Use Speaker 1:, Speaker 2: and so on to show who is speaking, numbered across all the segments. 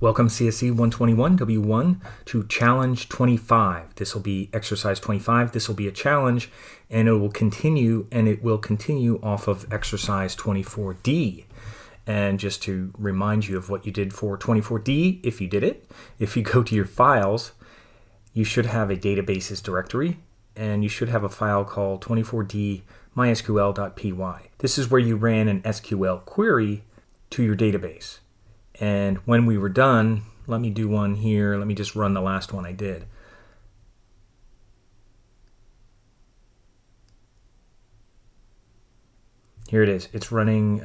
Speaker 1: Welcome CSE 121 W1 to challenge 25. This will be exercise 25. This will be a challenge and it will continue off of exercise 24D. And just to remind you of what you did for 24D, if you did it, if you go to your files, you should have a databases directory and you should have a file called 24D mysql.py. This is where you ran an SQL query to your database. And when we were done, let me do one here. Let me just run the last one I did. Here it is. It's running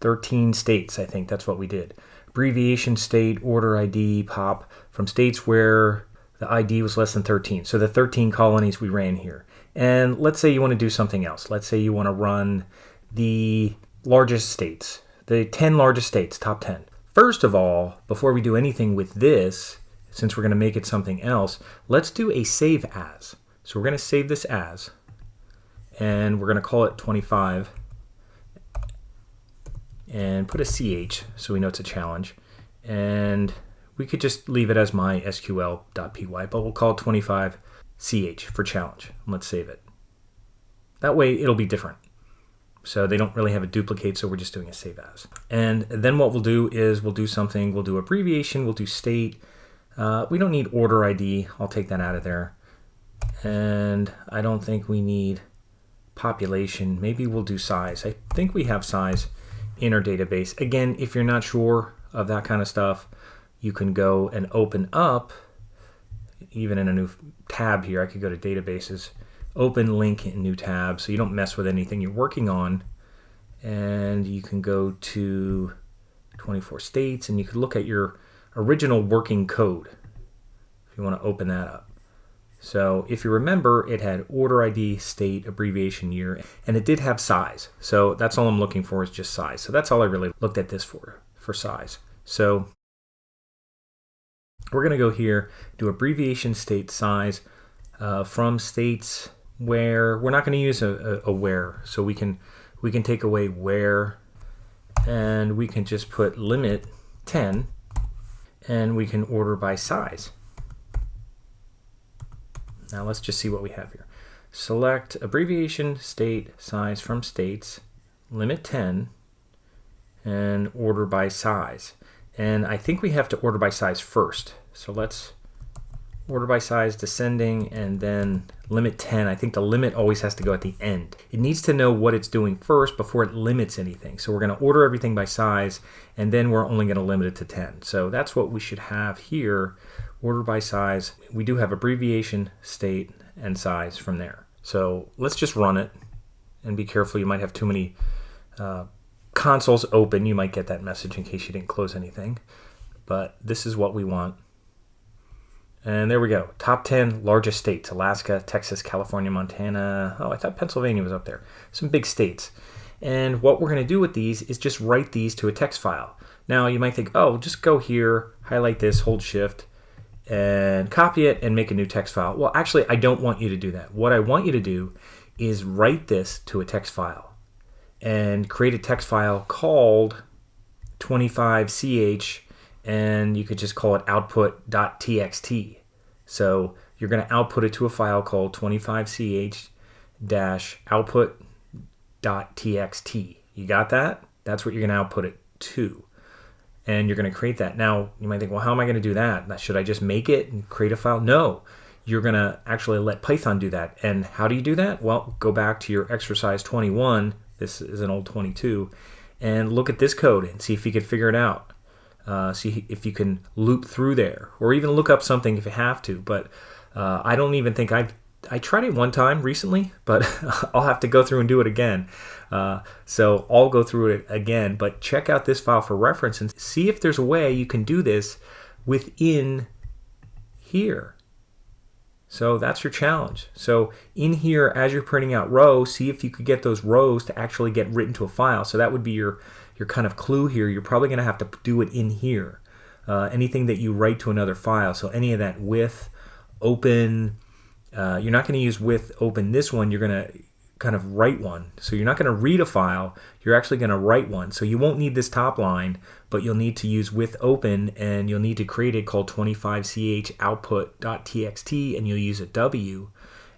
Speaker 1: 13 states, I think. That's what we did. Abbreviation, state, order ID, pop, from states where the ID was less than 13. So the 13 colonies we ran here. And let's say you want to do something else. Let's say you want to run the largest states, the 10 largest states, top 10. First of all, before we do anything with this, since we're going to make it something else, let's do a save as. So we're going to save this as, and we're going to call it 25, and put a CH so we know it's a challenge. And we could just leave it as my SQL.py, but we'll call it 25CH for challenge. Let's save it. That way it'll be different. So they don't really have a duplicate, so we're just doing a save as. And then what we'll do is we'll do something, we'll do abbreviation, we'll do state. We don't need order ID, I'll take that out of there. And I don't think we need population, maybe we'll do size. I think we have size in our database. Again, if you're not sure of that kind of stuff, you can go and open up, even in a new tab here, I could go to databases, open link in new tab so you don't mess with anything you're working on, and you can go to 24 states and you can look at your original working code if you want to open that up. So if you remember, it had order ID, state, abbreviation, year, and it did have size. So that's all I'm looking for is just size. So that's all I really looked at this for size. So we're going to go here, do abbreviation, state, size, from states where we're not going to use a where, so we can take away where, and we can just put limit 10, and we can order by size. Now let's just see what we have here. Select abbreviation, state, size from states, limit 10, and order by size. And I think we have to order by size first. So let's order by size descending and then limit 10. I think the limit always has to go at the end. It needs to know what it's doing first before it limits anything. So we're going to order everything by size and then we're only going to limit it to 10. So that's what we should have here. Order by size. We do have abbreviation, state, and size from there. So let's just run it and be careful. You might have too many consoles open. You might get that message in case you didn't close anything. But this is what we want. And there we go. Top 10 largest states: Alaska, Texas, California, Montana. Oh, I thought Pennsylvania was up there. Some big states. And what we're going to do with these is just write these to a text file. Now you might think, oh, just go here, highlight this, hold shift, and copy it and make a new text file. Well, actually, I don't want you to do that. What I want you to do is write this to a text file and create a text file called 25ch, and you could just call it output.txt. So you're going to output it to a file called 25ch-output.txt. You got that? That's what you're going to output it to. And you're going to create that. Now, you might think, well, how am I going to do that? Should I just make it and create a file? No, you're going to actually let Python do that. And how do you do that? Well, go back to your exercise 21. This is an old 22. And look at this code and see if you can figure it out. See if you can loop through there, or even look up something if you have to. But I don't even think I tried it one time recently, but I'll have to go through and do it again. So I'll go through it again, but check out this file for reference and see if there's a way you can do this within here. So that's your challenge. So in here, as you're printing out rows, see if you could get those rows to actually get written to a file. So that would be your kind of clue here. You're probably going to have to do it in here. Anything that you write to another file. So any of that with, open, you're not going to use with, open this one. You're going to kind of write one. So you're not going to read a file, you're actually going to write one. So you won't need this top line, but you'll need to use with open, and you'll need to create it called 25ch output.txt, and you'll use a W,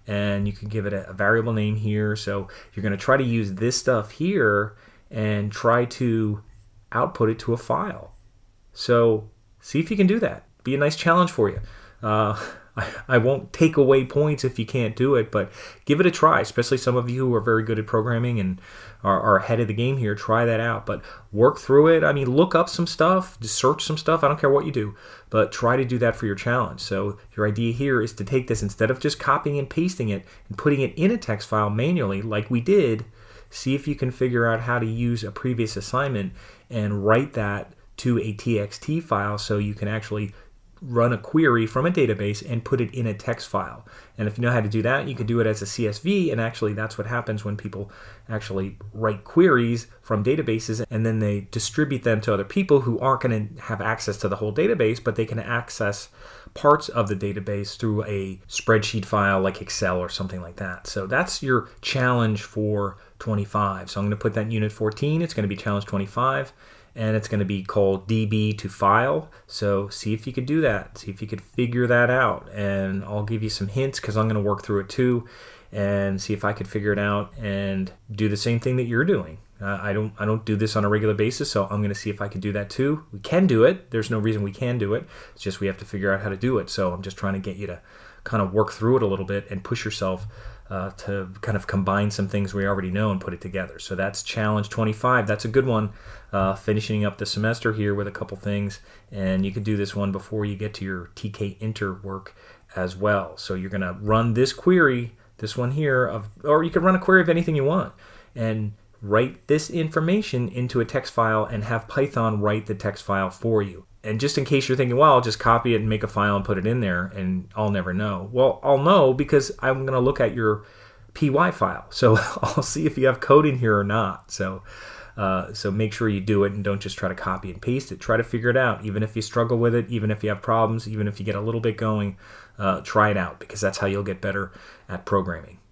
Speaker 1: and you can give it a variable name here. So you're going to try to use this stuff here and try to output it to a file. So see if you can do that. Be a nice challenge for you. I won't take away points if you can't do it, but give it a try, especially some of you who are very good at programming and are ahead of the game here. Try that out, but work through it. I mean, look up some stuff, just search some stuff. I don't care what you do, but try to do that for your challenge. So your idea here is to take this, instead of just copying and pasting it and putting it in a text file manually like we did, see if you can figure out how to use a previous assignment and write that to a TXT file so you can actually run a query from a database and put it in a text file. And if you know how to do that, you can do it as a CSV, and actually that's what happens when people actually write queries from databases, and then they distribute them to other people who aren't going to have access to the whole database, but they can access parts of the database through a spreadsheet file like Excel or something like that. So that's your challenge for 25. So I'm going to put that in Unit 14. It's going to be Challenge 25. And it's going to be called DB to file. So see if you could do that. See if you could figure that out. And I'll give you some hints because I'm going to work through it too, and see if I could figure it out and do the same thing that you're doing. I don't do this on a regular basis, so I'm going to see if I can do that too. We can do it. There's no reason we can do it. It's just we have to figure out how to do it. So I'm just trying to get you to kind of work through it a little bit and push yourself to kind of combine some things we already know and put it together. So that's Challenge 25. That's a good one. Finishing up the semester here with a couple things, and you can do this one before you get to your TK Inter work as well. So you're going to run this query, this one here, or you can run a query of anything you want, and write this information into a text file and have Python write the text file for you. And just in case you're thinking, well, I'll just copy it and make a file and put it in there and I'll never know. Well, I'll know because I'm going to look at your PY file. So I'll see if you have code in here or not. So make sure you do it and don't just try to copy and paste it. Try to figure it out. Even if you struggle with it, even if you have problems, even if you get a little bit going, try it out, because that's how you'll get better at programming.